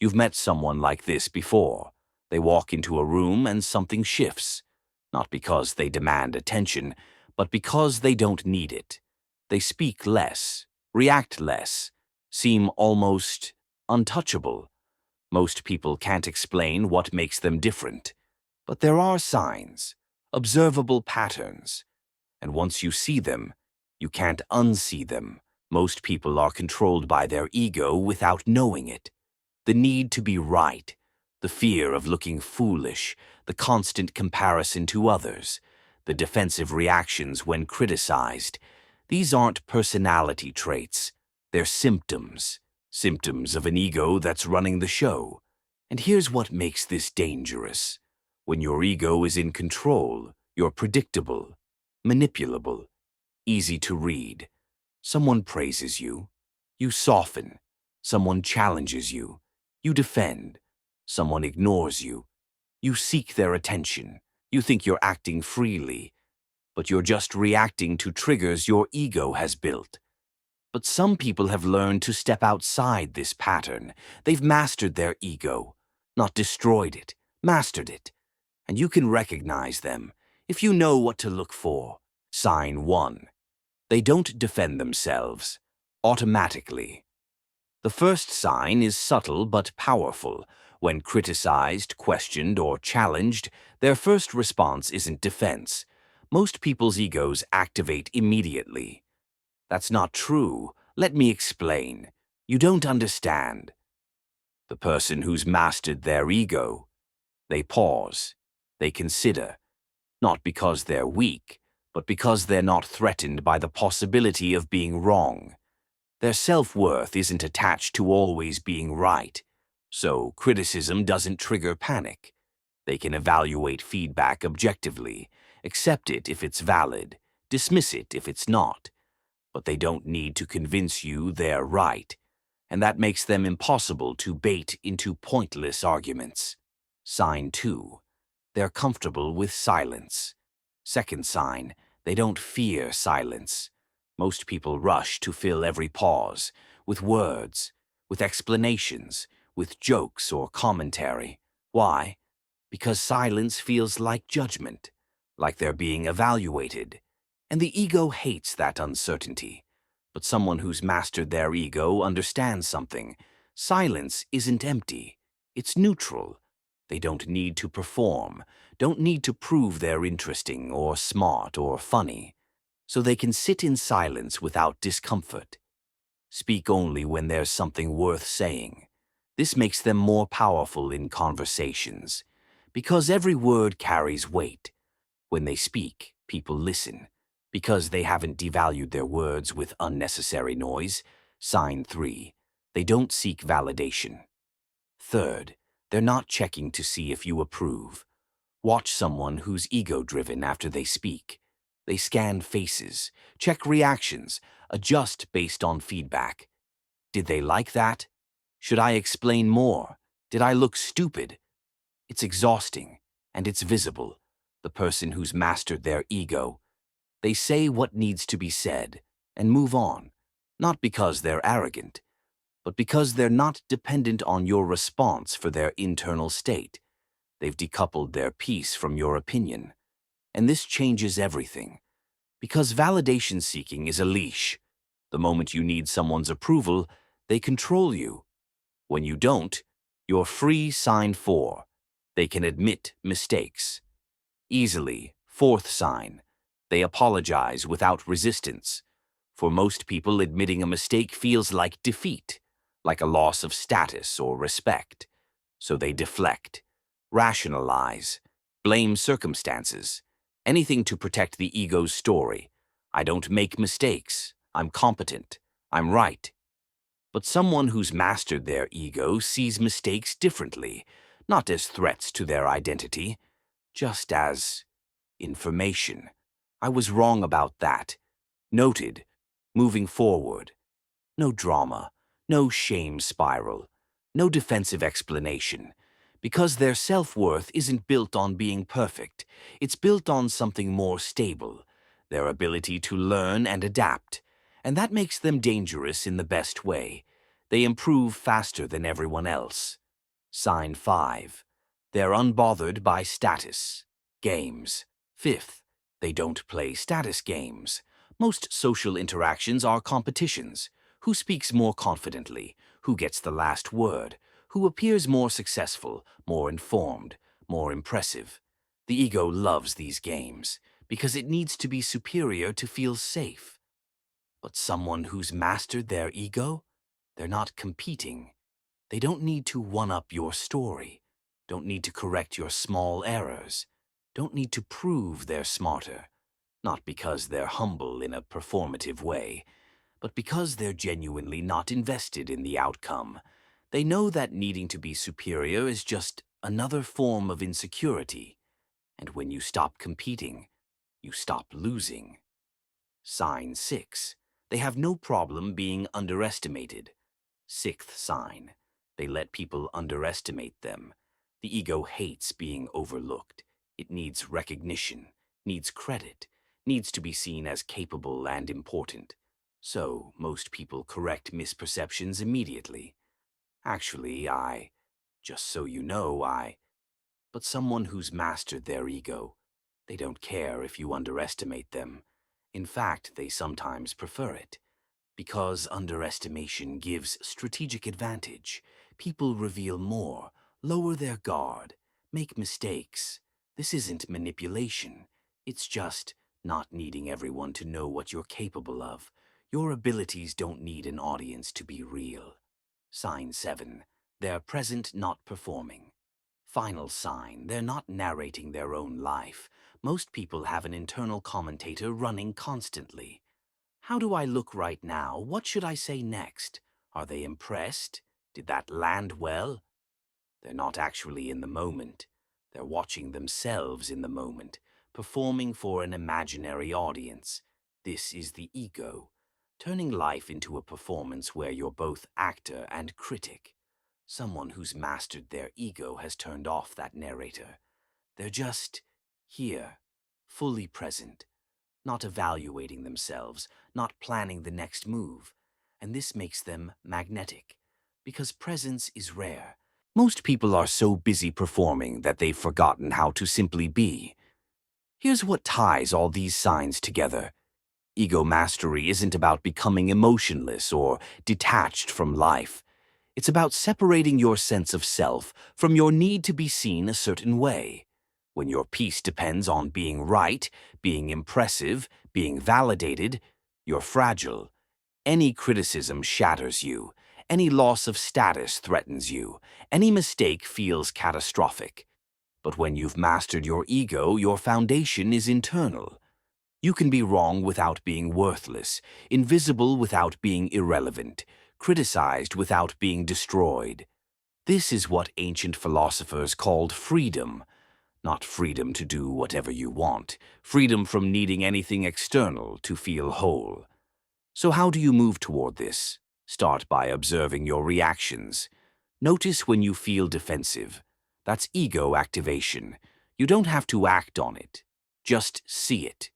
You've met someone like this before. They walk into a room and something shifts. Not because they demand attention, but because they don't need it. They speak less, react less, seem almost untouchable. Most people can't explain what makes them different. But there are signs, observable patterns. And once you see them, you can't unsee them. Most people are controlled by their ego without knowing it. The need to be right, the fear of looking foolish, the constant comparison to others, the defensive reactions when criticized. These aren't personality traits. They're symptoms. Symptoms of an ego that's running the show. And here's what makes this dangerous. When your ego is in control, you're predictable, manipulable, easy to read. Someone praises you, you soften. Someone challenges you, you defend. Someone ignores you, you seek their attention. You think you're acting freely, but you're just reacting to triggers your ego has built. But some people have learned to step outside this pattern. They've mastered their ego, not destroyed it, mastered it. And you can recognize them if you know what to look for. Sign 1. They don't defend themselves automatically. The first sign is subtle but powerful. When criticized, questioned, or challenged, their first response isn't defense. Most people's egos activate immediately. That's not true. Let me explain. You don't understand. The person who's mastered their ego, they pause. They consider. Not because they're weak, but because they're not threatened by the possibility of being wrong. Their self-worth isn't attached to always being right, so criticism doesn't trigger panic. They can evaluate feedback objectively, accept it if it's valid, dismiss it if it's not. But they don't need to convince you they're right, and that makes them impossible to bait into pointless arguments. Sign 2. They're comfortable with silence. Second sign, they don't fear silence. Most people rush to fill every pause with words, with explanations, with jokes or commentary. Why? Because silence feels like judgment, like they're being evaluated. And the ego hates that uncertainty. But someone who's mastered their ego understands something. Silence isn't empty. It's neutral. They don't need to perform, don't need to prove they're interesting or smart or funny. So they can sit in silence without discomfort. Speak only when there's something worth saying. This makes them more powerful in conversations, because every word carries weight. When they speak, people listen, because they haven't devalued their words with unnecessary noise. Sign 3. They don't seek validation. Third, they're not checking to see if you approve. Watch someone who's ego-driven after they speak. They scan faces, check reactions, adjust based on feedback. Did they like that? Should I explain more? Did I look stupid? It's exhausting, and it's visible. The person who's mastered their ego, they say what needs to be said and move on, not because they're arrogant, but because they're not dependent on your response for their internal state. They've decoupled their peace from your opinion. And this changes everything. Because validation seeking is a leash. The moment you need someone's approval, they control you. When you don't, you're free. Sign 4. They can admit mistakes. Easily. Fourth sign. They apologize without resistance. For most people, admitting a mistake feels like defeat, like a loss of status or respect. So they deflect, rationalize, blame circumstances, anything to protect the ego's story. I don't make mistakes. I'm competent. I'm right. But someone who's mastered their ego sees mistakes differently, not as threats to their identity, just as information. I was wrong about that. Noted. Moving forward. No drama, no shame spiral, no defensive explanation. Because their self-worth isn't built on being perfect. It's built on something more stable, their ability to learn and adapt. And that makes them dangerous in the best way. They improve faster than everyone else. Sign 5. They're unbothered by status. Games. 5th, they don't play status games. Most social interactions are competitions. Who speaks more confidently? Who gets the last word? Who appears more successful, more informed, more impressive? The ego loves these games because it needs to be superior to feel safe. But someone who's mastered their ego? They're not competing. They don't need to one-up your story, don't need to correct your small errors, don't need to prove they're smarter, not because they're humble in a performative way, but because they're genuinely not invested in the outcome. They know that needing to be superior is just another form of insecurity, and when you stop competing, you stop losing. Sign 6. They have no problem being underestimated. 6th sign. They let people underestimate them. The ego hates being overlooked. It needs recognition, needs credit, needs to be seen as capable and important. So, most people correct misperceptions immediately. Actually, just so you know, but someone who's mastered their ego, they don't care if you underestimate them. In fact, they sometimes prefer it. Because underestimation gives strategic advantage, people reveal more, lower their guard, make mistakes. This isn't manipulation. It's just not needing everyone to know what you're capable of. Your abilities don't need an audience to be real. Sign 7. They're present, not performing. Final sign. They're not narrating their own life. Most people have an internal commentator running constantly. How do I look right now? What should I say next? Are they impressed? Did that land well? They're not actually in the moment. They're watching themselves in the moment, performing for an imaginary audience. This is the ego, turning life into a performance where you're both actor and critic. Someone who's mastered their ego has turned off that narrator. They're just here, fully present, not evaluating themselves, not planning the next move. And this makes them magnetic, because presence is rare. Most people are so busy performing that they've forgotten how to simply be. Here's what ties all these signs together. Ego mastery isn't about becoming emotionless or detached from life. It's about separating your sense of self from your need to be seen a certain way. When your peace depends on being right, being impressive, being validated, you're fragile. Any criticism shatters you. Any loss of status threatens you. Any mistake feels catastrophic. But when you've mastered your ego, your foundation is internal. You can be wrong without being worthless, invisible without being irrelevant, criticized without being destroyed. This is what ancient philosophers called freedom. Not freedom to do whatever you want, freedom from needing anything external to feel whole. So how do you move toward this? Start by observing your reactions. Notice when you feel defensive. That's ego activation. You don't have to act on it. Just see it.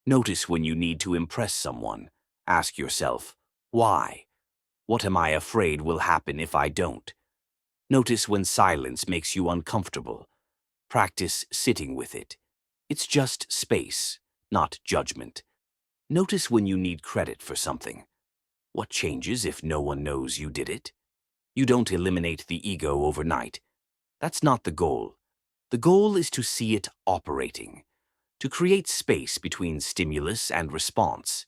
Notice when you need to impress someone. Ask yourself, why? What am I afraid will happen if I don't? Notice when silence makes you uncomfortable. Practice sitting with it. It's just space, not judgment. Notice when you need credit for something. What changes if no one knows you did it? You don't eliminate the ego overnight. That's not the goal. The goal is to see it operating, to create space between stimulus and response.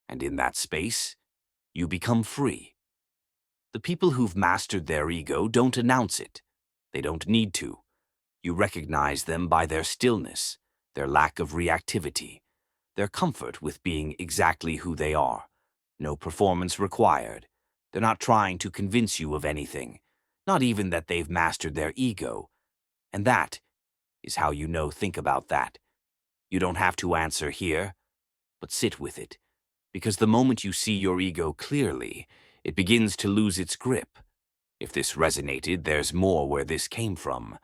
And in that space, you become free. The people who've mastered their ego don't announce it. They don't need to. You recognize them by their stillness, their lack of reactivity, their comfort with being exactly who they are. No performance required. They're not trying to convince you of anything, not even that they've mastered their ego. And that is how you know. Think about that. You don't have to answer here, but sit with it. Because the moment you see your ego clearly, it begins to lose its grip. If this resonated, there's more where this came from.